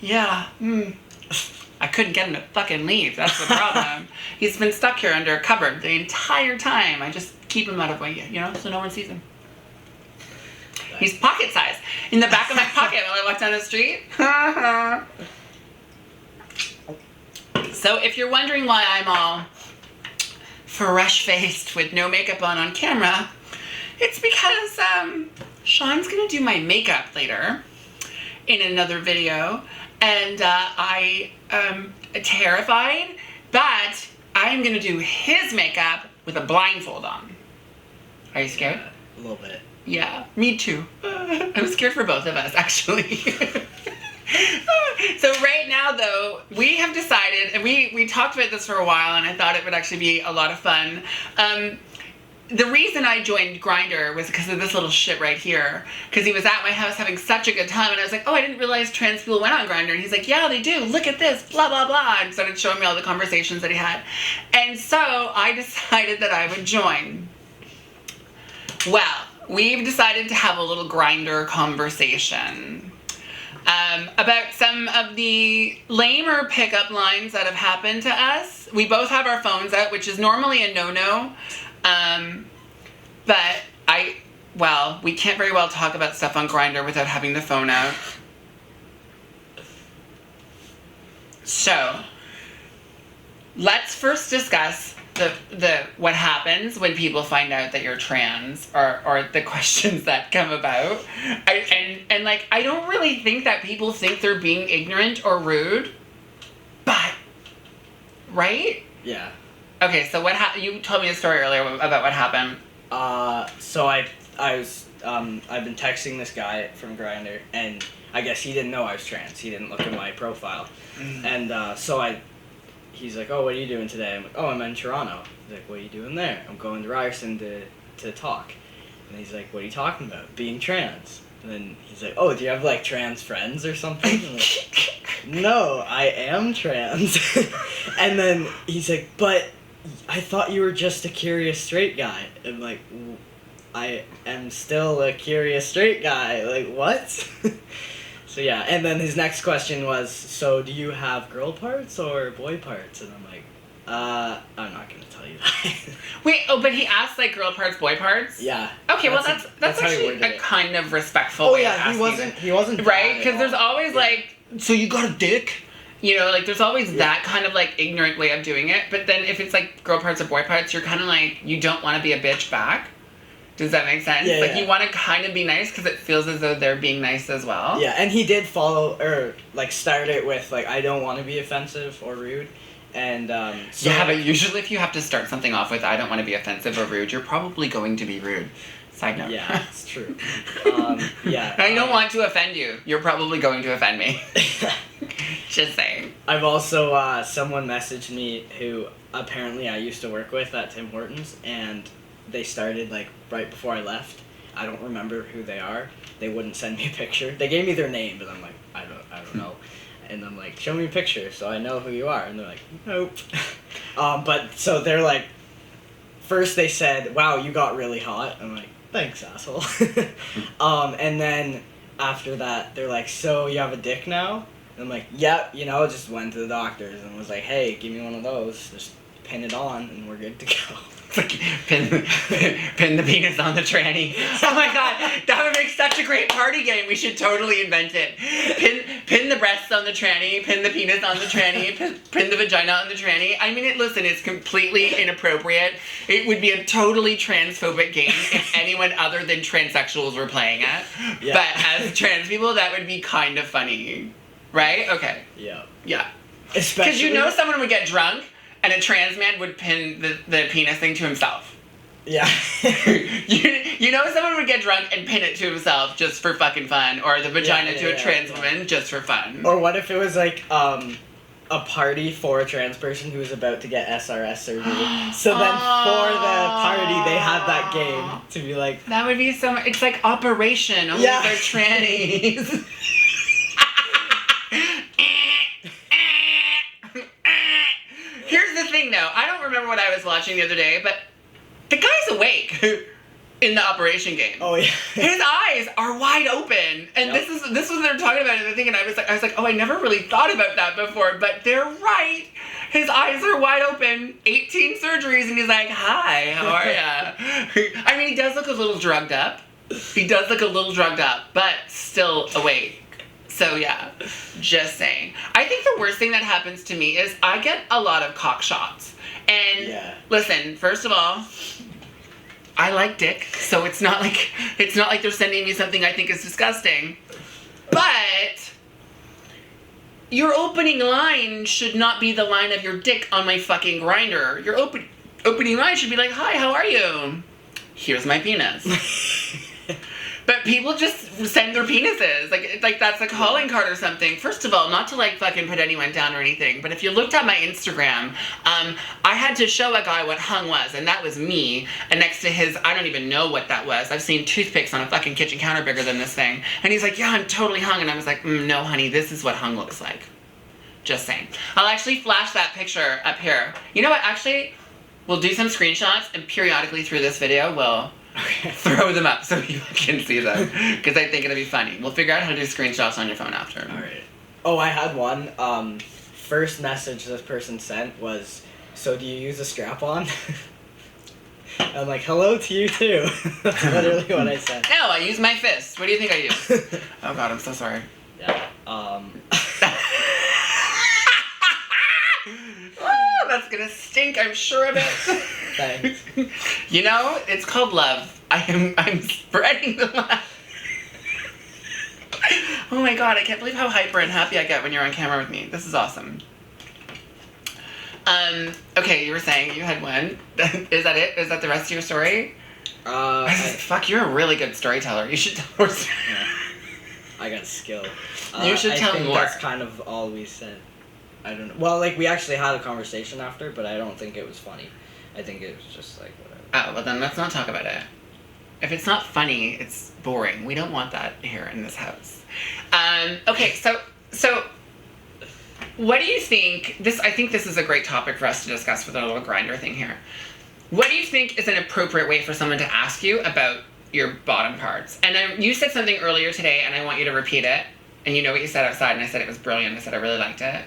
Yeah. I couldn't get him to fucking leave. That's the problem. He's been stuck here under a cupboard the entire time. I just keep him out of way, so no one sees him. He's pocket size. In the back of my pocket while I walk down the street. So if you're wondering why I'm all fresh-faced with no makeup on camera, it's because Sean's going to do my makeup later in another video. And I am terrified, but I'm going to do his makeup with a blindfold on. Are you scared? A little bit. Yeah, me too. I'm scared for both of us, actually. So right now, though, we have decided, and we talked about this for a while, and I thought it would actually be a lot of fun. The reason I joined Grindr was because of this little shit right here. Because he was at my house having such a good time, and I was like, oh, I didn't realize trans people went on Grindr. And he's like, yeah, they do. Look at this, blah, blah, blah. And started showing me all the conversations that he had. And so I decided that I would join. Well, we've decided to have a little Grindr conversation about some of the lamer pickup lines that have happened to us. We both have our phones out, which is normally a no-no. But we can't very well talk about stuff on Grindr without having the phone out. So, let's first discuss the what happens when people find out that you're trans, or the questions that come about. I don't really think that people think they're being ignorant or rude, but, right? Yeah. Okay, so what happened? You told me a story earlier about what happened. So I've been texting this guy from Grindr, and I guess he didn't know I was trans. He didn't look at my profile. And, he's like, oh, what are you doing today? I'm like, oh, I'm in Toronto. He's like, what are you doing there? I'm going to Ryerson to talk. And he's like, what are you talking about? Being trans. And then he's like, oh, do you have, like, trans friends or something? I'm like, no, I am trans. And then he's like, but I thought you were just a curious straight guy. I'm like, I am still a curious straight guy. Like, what? So yeah, and then his next question was, so do you have girl parts or boy parts? And I'm like, I'm not gonna tell you that. Wait, but he asked like girl parts, boy parts? Yeah. Okay, that's actually a kind of respectful way of asking. He wasn't right? Because there's always like, so you got a dick? There's always that kind of like ignorant way of doing it. But then if it's like girl parts or boy parts, you're kind of like, you don't want to be a bitch back. Does that make sense? Yeah, you want to kind of be nice because it feels as though they're being nice as well. Yeah, and he did follow, or, like, start it with, like, I don't want to be offensive or rude, and, so... Yeah, but usually if you have to start something off with, I don't want to be offensive or rude, you're probably going to be rude. Side note. Yeah, it's true. Yeah. I don't want to offend you. You're probably going to offend me. Just saying. I've also, someone messaged me who apparently I used to work with at Tim Hortons, and... they started, like, right before I left. I don't remember who they are. They wouldn't send me a picture. They gave me their name, but I'm like, I don't know. And I'm like, show me a picture so I know who you are. And they're like, nope. But, so they're like, first they said, wow, you got really hot. I'm like, thanks, asshole. And then after that, they're like, so you have a dick now? And I'm like, yep, just went to the doctors and was like, hey, give me one of those. Just pin it on and we're good to go. Pin the penis on the tranny. Oh my god, that would make such a great party game. We should totally invent it. Pin the breasts on the tranny, pin the penis on the tranny, pin the vagina on the tranny. I mean, listen, it's completely inappropriate. It would be a totally transphobic game if anyone other than transsexuals were playing it. Yeah. But as trans people, that would be kind of funny. Right? Okay. Yeah. Yeah. Because someone would get drunk and a trans man would pin the penis thing to himself. Yeah. Someone would get drunk and pin it to himself just for fucking fun, or the vagina to a trans woman just for fun. Or what if it was like a party for a trans person who was about to get SRS surgery? So then for the party they had that game to be like... That would be so much... It's like Operation, only for trannies. Here's the thing, though. I don't remember what I was watching the other day, but the guy's awake. in the Operation game. Oh yeah. His eyes are wide open, and Yep. this was what they're talking about in the thing, and I was like, oh, I never really thought about that before, but they're right. His eyes are wide open, 18 surgeries, and he's like, hi, how are ya? I mean, he does look a little drugged up. But still awake. So yeah, just saying. I think the worst thing that happens to me is I get a lot of cock shots. And listen, first of all, I like dick, so it's not like they're sending me something I think is disgusting. But your opening line should not be the line of your dick on my fucking Grindr. Your opening line should be like, hi, how are you? Here's my penis. But people just send their penises. Like that's a calling card or something. First of all, not to like fucking put anyone down or anything, but if you looked at my Instagram, I had to show a guy what hung was, and that was me. And next to his, I don't even know what that was. I've seen toothpicks on a fucking kitchen counter bigger than this thing. And he's like, yeah, I'm totally hung. And I was like, no, honey, this is what hung looks like. Just saying. I'll actually flash that picture up here. You know what? Actually, we'll do some screenshots, and periodically through this video, we'll throw them up so people can see them, because I think it'll be funny. We'll figure out how to do screenshots on your phone after. Alright. Oh, I had one. First message this person sent was, so do you use a strap-on? I'm like, hello to you too. That's literally what I said. No, I use my fist. What do you think I use? Oh god, I'm so sorry. Yeah. Oh, that's gonna stink, I'm sure of it. Thanks. You know, it's called love. I'm spreading the love. Oh my god, I can't believe how hyper and happy I get when you're on camera with me. This is awesome. Okay, you were saying you had one. Is that it? Is that the rest of your story? Fuck, you're a really good storyteller. You should tell more stories. Yeah. I got skill. You should tell I think more. That's kind of all we said. I don't know. Well, like, we actually had a conversation after, but I don't think it was funny. I think it was just, like, whatever. Oh, well then let's not talk about it. If it's not funny, it's boring. We don't want that here in this house. Okay, so what do you think, I think this is a great topic for us to discuss with our little Grindr thing here. What do you think is an appropriate way for someone to ask you about your bottom parts? And you said something earlier today, and I want you to repeat it. And you know what you said outside, and I said it was brilliant. I said I really liked it.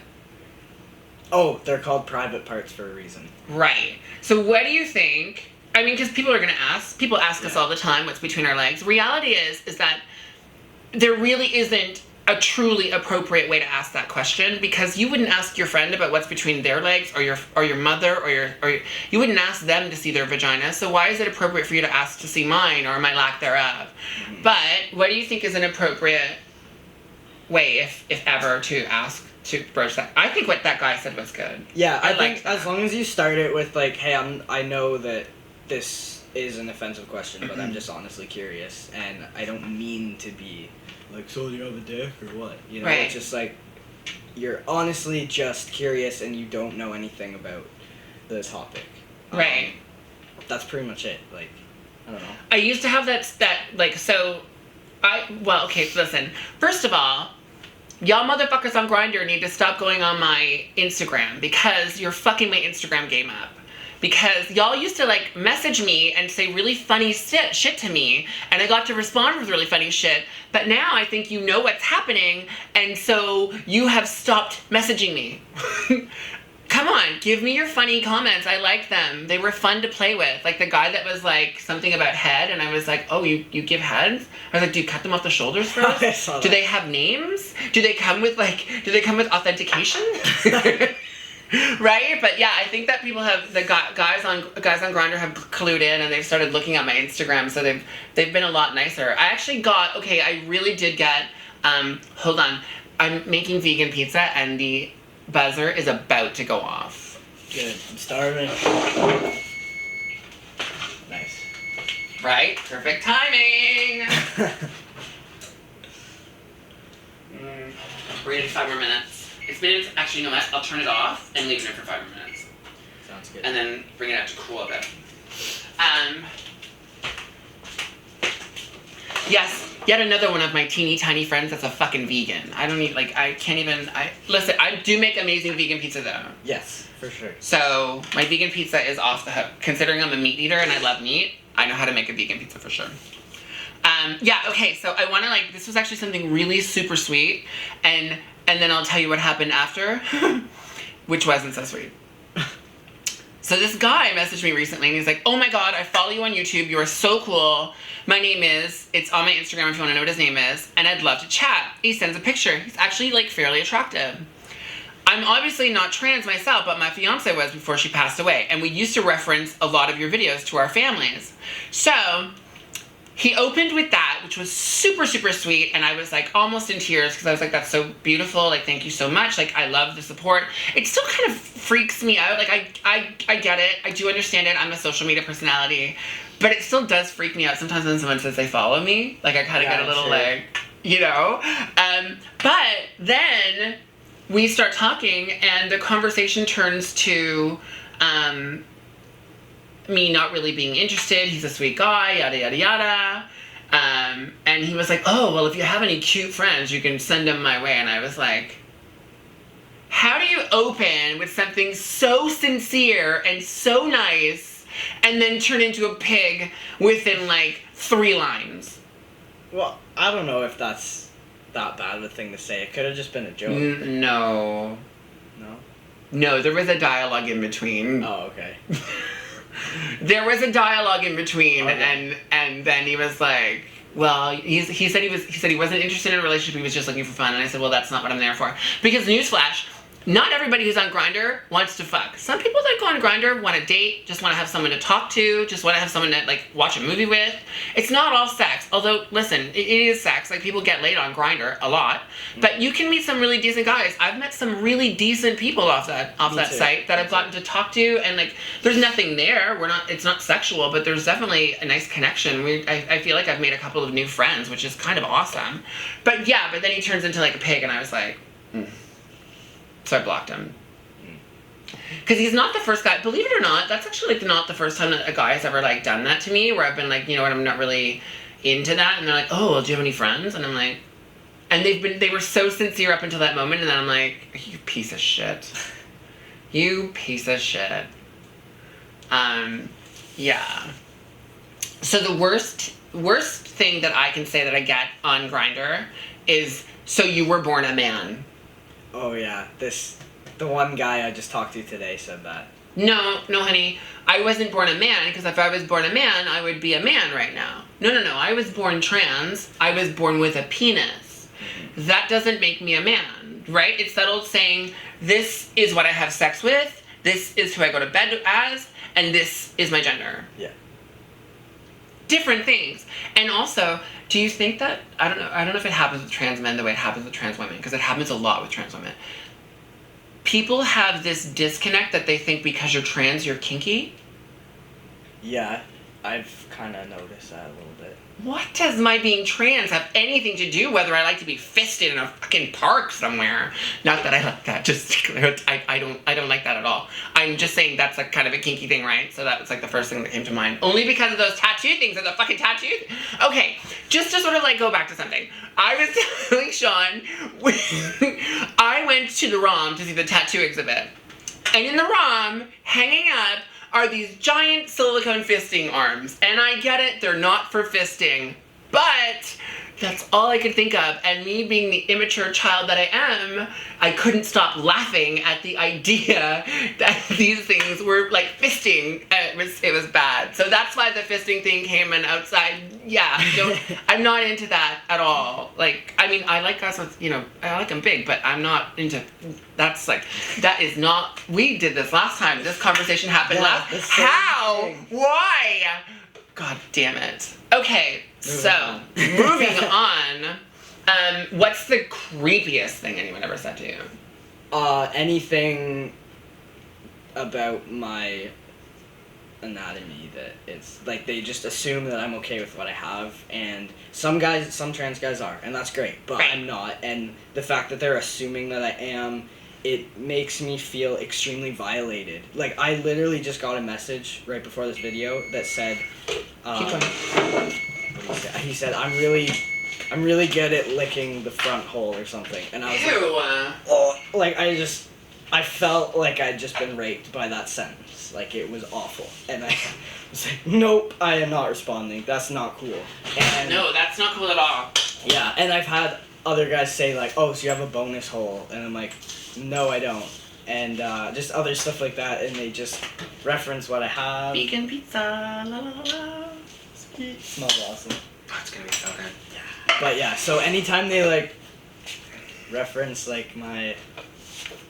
Oh, they're called private parts for a reason. Right. So what do you think? I mean, because people are going to ask. People ask us all the time what's between our legs. Reality is that there really isn't a truly appropriate way to ask that question, because you wouldn't ask your friend about what's between their legs, or your mother, or you wouldn't ask them to see their vagina. So why is it appropriate for you to ask to see mine or my lack thereof? Mm-hmm. But what do you think is an appropriate way, if ever, to ask? To broach that. I think what that guy said was good. Yeah, I think as long as you start it with like, hey, I know that this is an offensive question, but I'm just honestly curious, and I don't mean to be like, so do you have a dick or what? You know, it's just like, you're honestly just curious and you don't know anything about the topic. Right. That's pretty much it. Like, I don't know. I used to have that like, so okay, so listen. First of all, y'all motherfuckers on Grindr need to stop going on my Instagram, because you're fucking my Instagram game up. Because y'all used to like message me and say really funny shit to me, and I got to respond with really funny shit. But now I think you know what's happening, and so you have stopped messaging me. Come on, give me your funny comments. I like them. They were fun to play with. Like the guy that was like something about head, and I was like, oh, you give heads? I was like, do you cut them off the shoulders first? I saw that. Do they have names? Do they come with authentication? Right? But yeah, I think that people have, the guys on Grindr have clued in, and they've started looking at my Instagram, so they've been a lot nicer. I actually I really did get, hold on, I'm making vegan pizza, and the buzzer is about to go off. Good. I'm starving. Nice. Right? Perfect timing! We're gonna do 5 more minutes. It's been, actually, you know what? I'll turn it off and leave it in for 5 more minutes. Sounds good. And then bring it up to cool a bit. Yes, Yet another one of my teeny tiny friends that's a fucking vegan. I don't need, like, I can't even, listen, I do make amazing vegan pizza though. Yes, for sure. So, my vegan pizza is off the hook. Considering I'm a meat eater and I love meat, I know how to make a vegan pizza for sure. Yeah, okay, so I want to, like, this was actually something really super sweet, and then I'll tell you what happened after, which wasn't so sweet. So this guy messaged me recently, and he's like, oh my god, I follow you on YouTube, you are so cool, my name is, it's on my Instagram if you want to know what his name is, and I'd love to chat. He sends a picture. He's actually, like, fairly attractive. I'm obviously not trans myself, but my fiance was before she passed away, and we used to reference a lot of your videos to our families. So, he opened with that, which was super, super sweet, and I was, like, almost in tears, because I was like, that's so beautiful, like, thank you so much, like, I love the support. It still kind of freaks me out, like, I get it, I do understand it, I'm a social media personality, but it still does freak me out sometimes when someone says they follow me, like, I kind of get a little, sure. Like, you know, but then we start talking, and the conversation turns to, me not really being interested, he's a sweet guy, yada, yada, yada. And he was like, oh, well, if you have any cute friends, you can send them my way. And I was like, how do you open with something so sincere and so nice and then turn into a pig within, like, 3 lines? Well, I don't know if that's that bad of a thing to say. It could have just been a joke. No. No? No, there was a dialogue in between. Oh, okay. There was a dialogue in between, okay. and then he was like, well, he said he wasn't interested in a relationship, he was just looking for fun, and I said, well, that's not what I'm there for. Because newsflash, not everybody who's on Grindr wants to fuck. Some people that go on Grindr want to date, just want to have someone to talk to, just want to have someone to, like, watch a movie with. It's not all sex. Although, listen, it is sex. Like, people get laid on Grindr a lot. But you can meet some really decent guys. I've met some really decent people off that site that I've gotten to talk to, and, like, there's nothing there. It's not sexual, but there's definitely a nice connection. I feel like I've made a couple of new friends, which is kind of awesome. But yeah, but then he turns into, like, a pig, and I was like, So I blocked him. Because he's not the first guy. Believe it or not, that's actually, like, not the first time that a guy has ever, like, done that to me, where I've been like, you know what, I'm not really into that. And they're like, oh, well, do you have any friends? And I'm like, and they were so sincere up until that moment, and then I'm like, you piece of shit. You piece of shit. Yeah. So the worst thing that I can say that I get on Grindr is, so you were born a man. Oh, yeah. The one guy I just talked to today said that. No, honey. I wasn't born a man, because if I was born a man, I would be a man right now. No. I was born trans. I was born with a penis. Mm-hmm. That doesn't make me a man, right? It's that old saying, this is what I have sex with, this is who I go to bed as, and this is my gender. Yeah. Different things. And also, do you think that, I don't know if it happens with trans men the way it happens with trans women, because it happens a lot with trans women. People have this disconnect that they think because you're trans, you're kinky. Yeah, I've kind of noticed that a little bit. What does my being trans have anything to do whether I like to be fisted in a fucking park somewhere? Not that I like that, just I don't like that at all. I'm just saying that's like kind of a kinky thing, right? So that was like the first thing that came to mind. Only because of those tattoo things and the fucking tattoo. Okay, just to sort of like go back to something. I was telling Sean, I went to the ROM to see the tattoo exhibit. And in the ROM, hanging up, are these giant silicone fisting arms. And I get it, they're not for fisting. But that's all I could think of. And me being the immature child that I am, I couldn't stop laughing at the idea that these things were like fisting. It was bad. So that's why the fisting thing came in outside. Yeah, I'm not into that at all. Like, I mean, I like guys with, I like them big, but I'm not into, that is not, we did this last time. This conversation happened last. How? Thing. Why? God damn it. Okay, so, moving on. What's the creepiest thing anyone ever said to you? Anything about my anatomy that it's like they just assume that I'm okay with what I have, and some trans guys are, and that's great, but right. I'm not, and the fact that they're assuming that I am, it makes me feel extremely violated. Like, I literally just got a message right before this video that said, Keep going. he said, I'm really I'm really good at licking the front hole or something. And I was like, Ew. oh, like I felt like I'd just been raped by that sentence. Like it was awful. And I was like, nope, I am not responding. That's not cool. And No, that's not cool at all. yeah, and I've had other guys say like, oh, so you have a bonus hole. And I'm like, no, I don't. And just other stuff like that. And they just reference what I have. Vegan pizza, la la la. Smells awesome. Oh, it's gonna be so good. But yeah, so anytime they like reference like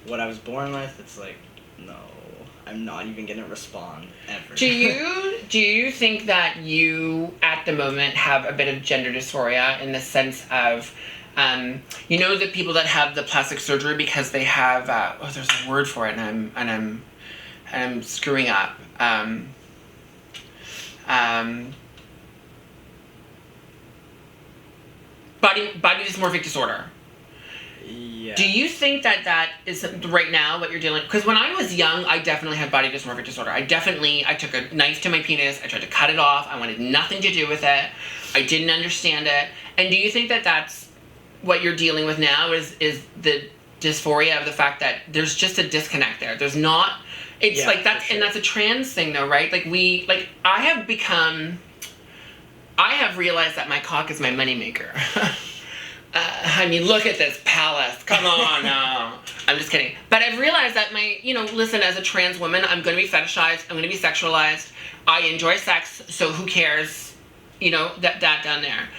what I was born with, it's like, no, I'm not even gonna respond ever. Do you think that you at the moment have a bit of gender dysphoria in the sense of, you know, the people that have the plastic surgery because they have there's a word for it and I'm screwing up. Body dysmorphic disorder. Yeah. Do you think that is right now what you're dealing? Because when I was young, I definitely had body dysmorphic disorder. I took a knife to my penis. I tried to cut it off. I wanted nothing to do with it. I didn't understand it. And do you think that that's what you're dealing with now? Is the dysphoria of the fact that there's just a disconnect there? There's not. It's like that's sure. And that's a trans thing though, right? Like I have realized that my cock is my moneymaker. I mean, look at this palace. Come on now. I'm just kidding. But I've realized that listen, as a trans woman, I'm going to be fetishized. I'm going to be sexualized. I enjoy sex, so who cares? That down there.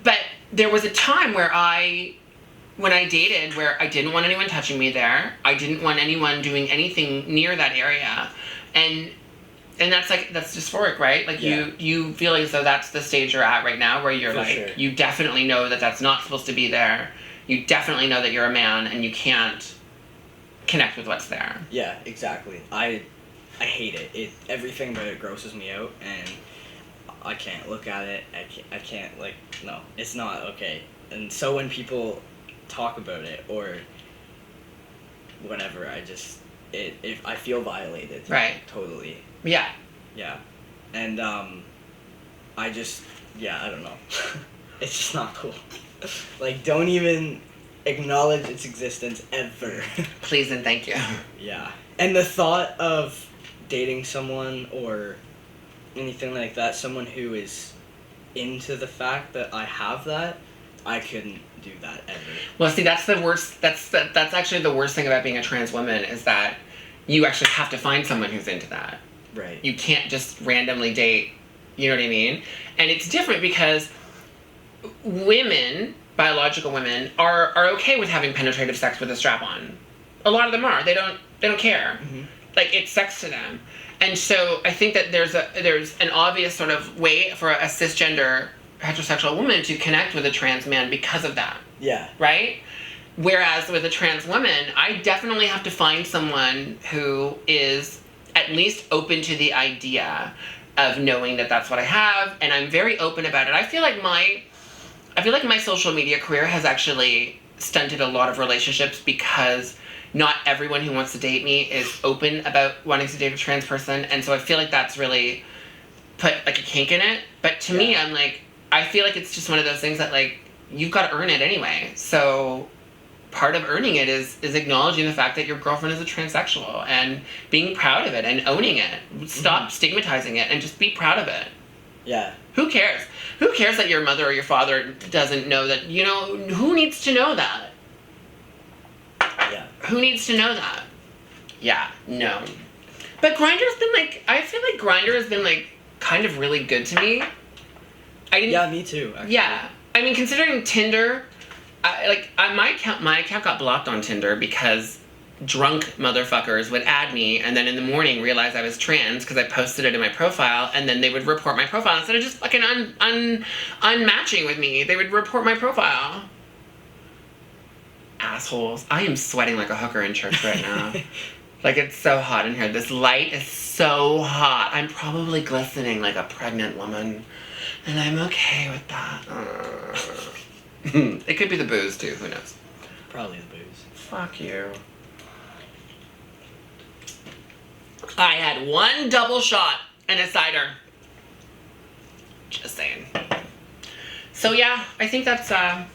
But there was a time when I dated, where I didn't want anyone touching me there. I didn't want anyone doing anything near that area. And that's dysphoric, right? Like you feel as though that's the stage you're at right now, where you're sure. You definitely know that that's not supposed to be there. You definitely know that you're a man and you can't connect with what's there. Yeah, exactly. I hate it. Everything about it grosses me out, and I can't look at it. I can't no, it's not okay. And so when people talk about it or whatever, if I feel violated. Right. Totally. Yeah. Yeah. And I don't know. It's just not cool. Don't even acknowledge its existence ever. Please and thank you. Yeah. And the thought of dating someone or anything like that, someone who is into the fact that I have that, I couldn't do that ever. Well, see, that's the worst. That's actually the worst thing about being a trans woman, is that you actually have to find someone who's into that. Right. You can't just randomly date, you know what I mean? And it's different because women, biological women, are okay with having penetrative sex with a strap-on. A lot of them are. They don't care. Mm-hmm. It's sex to them. And so I think that there's an obvious sort of way for a cisgender heterosexual woman to connect with a trans man because of that. Yeah. Right? Whereas with a trans woman, I definitely have to find someone who is at least open to the idea of knowing that that's what I have, and I'm very open about it. I feel like my social media career has actually stunted a lot of relationships because not everyone who wants to date me is open about wanting to date a trans person, and so I feel like that's really put a kink in it. But to me, I feel like it's just one of those things that you've got to earn it anyway. So part of earning it is acknowledging the fact that your girlfriend is a transsexual and being proud of it and owning it. Stop stigmatizing it and just be proud of it. Yeah. Who cares? Who cares that your mother or your father doesn't know that? Who needs to know that? Yeah. Who needs to know that? Yeah, no. But Grindr's been I feel like Grindr has been kind of really good to me. Yeah, me too, actually. Yeah. I mean, considering Tinder, my account got blocked on Tinder because drunk motherfuckers would add me and then in the morning realize I was trans because I posted it in my profile, and then they would report my profile instead of just fucking unmatching with me. They would report my profile. Assholes. I am sweating like a hooker in church right now. It's so hot in here. This light is so hot. I'm probably glistening like a pregnant woman. And I'm okay with that. It could be the booze, too. Who knows? Probably the booze. Fuck you. I had one double shot and a cider. Just saying. So yeah, I think that's I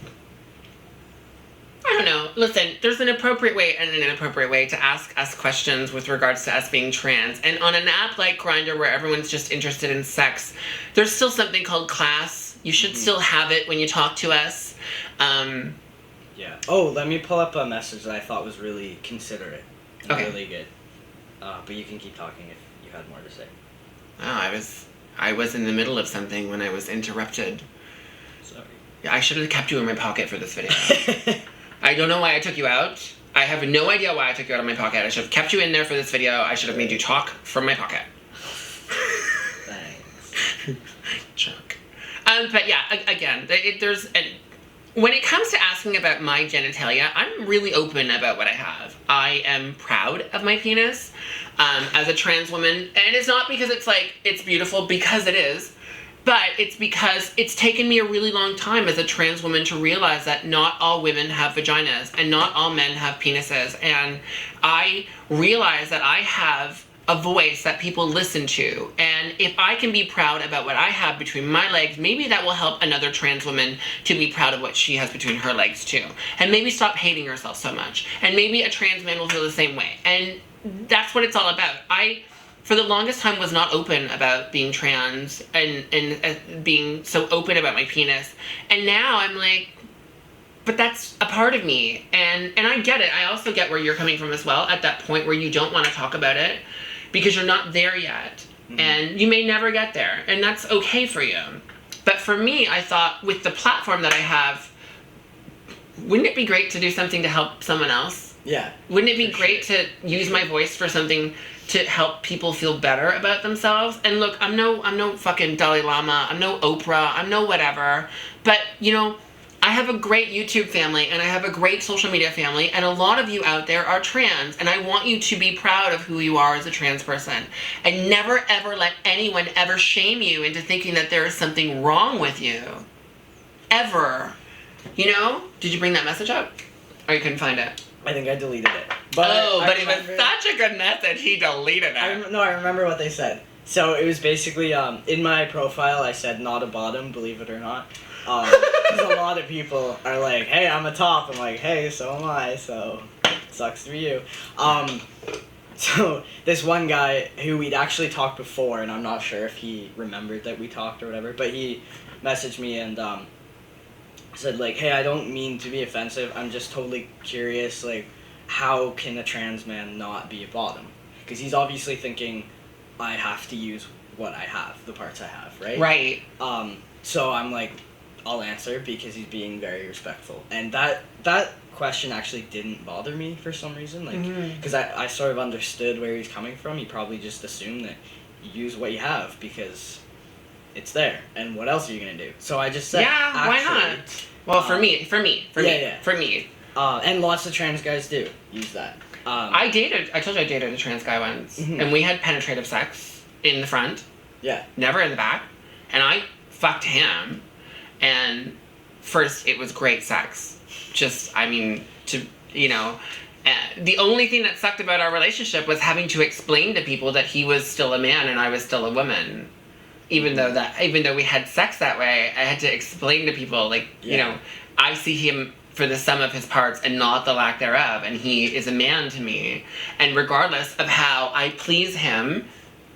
don't know. Listen, there's an appropriate way and an inappropriate way to ask us questions with regards to us being trans. And on an app like Grindr, where everyone's just interested in sex, there's still something called class. You should still have it when you talk to us. Yeah. Oh, let me pull up a message that I thought was really considerate. And Okay. really good. But you can keep talking if you had more to say. Oh, I was in the middle of something when I was interrupted. Sorry. Yeah, I should have kept you in my pocket for this video. I don't know why I took you out. I have no idea why I took you out of my pocket. I should have kept you in there for this video. I should have made you talk from my pocket. Thanks. Jerk. But yeah, again, when it comes to asking about my genitalia, I'm really open about what I have. I am proud of my penis as a trans woman. And it's not because it's beautiful, because it is. But it's because it's taken me a really long time as a trans woman to realize that not all women have vaginas and not all men have penises. And I realize that I have a voice that people listen to. And if I can be proud about what I have between my legs, maybe that will help another trans woman to be proud of what she has between her legs too. And maybe stop hating herself so much. And maybe a trans man will feel the same way. And that's what it's all about. I, for the longest time, was not open about being trans and being so open about my penis. And now I'm like, but that's a part of me. And I get it. I also get where you're coming from as well, at that point where you don't want to talk about it because you're not there yet. Mm-hmm. And you may never get there. And that's okay for you. But for me, I thought with the platform that I have, wouldn't it be great to do something to help someone else? Yeah. Wouldn't it be great to use my voice for something to help people feel better about themselves? And look, I'm no fucking Dalai Lama, I'm no Oprah, I'm no whatever. But, you know, I have a great YouTube family and I have a great social media family, and a lot of you out there are trans, and I want you to be proud of who you are as a trans person. And never ever let anyone ever shame you into thinking that there is something wrong with you. Ever. You know? Did you bring that message up? Or you couldn't find it? I think I deleted it. But it was such a good message, he deleted it. I remember what they said. So it was basically, in my profile, I said not a bottom, believe it or not. Because a lot of people are like, hey, I'm a top. I'm like, hey, so am I, so sucks to be you. So this one guy who we'd actually talked before, and I'm not sure if he remembered that we talked or whatever, but he messaged me and said, like, hey, I don't mean to be offensive, I'm just totally curious, like, how can a trans man not be a bottom? Because he's obviously thinking, I have to use what I have, the parts I have, right? Right. So I'm like, I'll answer because he's being very respectful. And that question actually didn't bother me for some reason, like, because I sort of understood where he's coming from. He probably just assumed that you use what you have because it's there, and what else are you gonna do? So I just said, yeah, why not? Well, for me. And lots of trans guys do use that. I told you I dated a trans guy once, and we had penetrative sex in the front. Yeah. Never in the back. And I fucked him, and first it was great sex. Just, I mean, the only thing that sucked about our relationship was having to explain to people that he was still a man and I was still a woman. Even though we had sex that way, I had to explain to people, like, you know, I see him for the sum of his parts and not the lack thereof, and he is a man to me. And regardless of how I please him,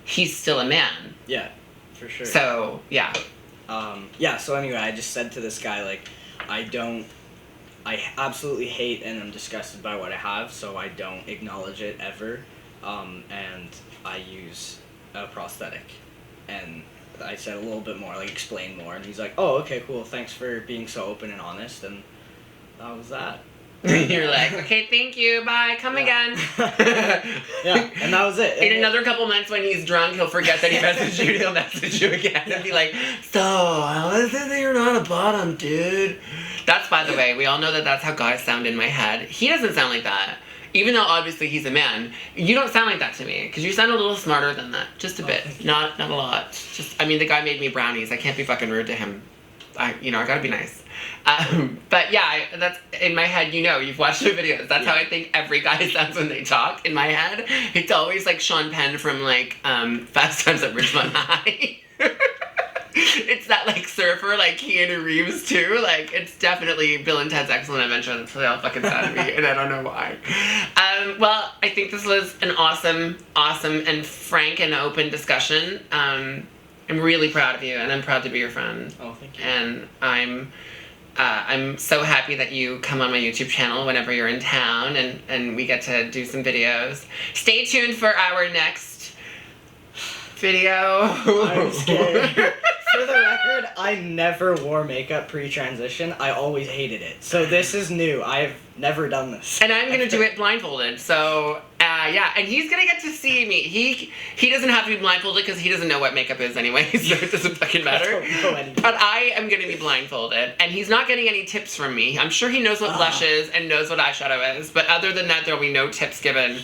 he's still a man. Yeah, for sure. So, yeah. So anyway, I just said to this guy, like, I absolutely hate and I'm disgusted by what I have, so I don't acknowledge it ever, and I use a prosthetic. And I said a little bit more, like, explain more, and he's like, oh, okay, cool, thanks for being so open and honest, and that was that. You're like, okay, thank you, bye, come again. Yeah, and that was it. In another couple months when he's drunk, he'll forget that he messaged you, he'll message you again and be like, so, how is it that you're not a bottom, dude? That's, by the way, we all know that that's how guys sound in my head. He doesn't sound like that. Even though obviously he's a man, you don't sound like that to me, because you sound a little smarter than that, just a bit, not a lot. Just, I mean, the guy made me brownies. I can't be fucking rude to him. I gotta be nice. But yeah, that's in my head. You've watched the videos. That's how I think every guy sounds when they talk. In my head, it's always like Sean Penn from like Fast Times at Ridgemont High. it's that like surfer like Keanu Reeves too. Like it's definitely Bill and Ted's Excellent Adventure. That's what they all fucking said to me, and I don't know why. Well, I think this was an awesome and frank and open discussion. I'm really proud of you, and I'm proud to be your friend. Oh, thank you. And I'm so happy that you come on my YouTube channel whenever you're in town, and we get to do some videos. Stay tuned for our next video. I'm scared. For the record, I never wore makeup pre-transition. I always hated it. So this is new. I've never done this. And I'm gonna do it blindfolded. So yeah, and he's gonna get to see me. He doesn't have to be blindfolded because he doesn't know what makeup is anyway, so it doesn't fucking matter. But I am gonna be blindfolded, and he's not getting any tips from me. I'm sure he knows what blush is and knows what eyeshadow is, but other than that, there'll be no tips given.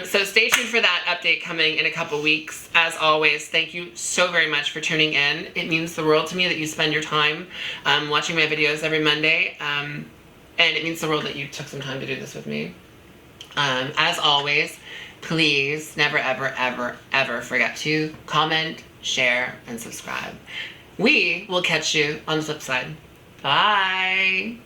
So stay tuned for that update coming in a couple weeks. As always, thank you so very much for tuning in. It means the world to me that you spend your time watching my videos every Monday, and it means the world that you took some time to do this with me. As always, please never, ever, ever, ever forget to comment, share, and subscribe. We will catch you on the flip side. Bye!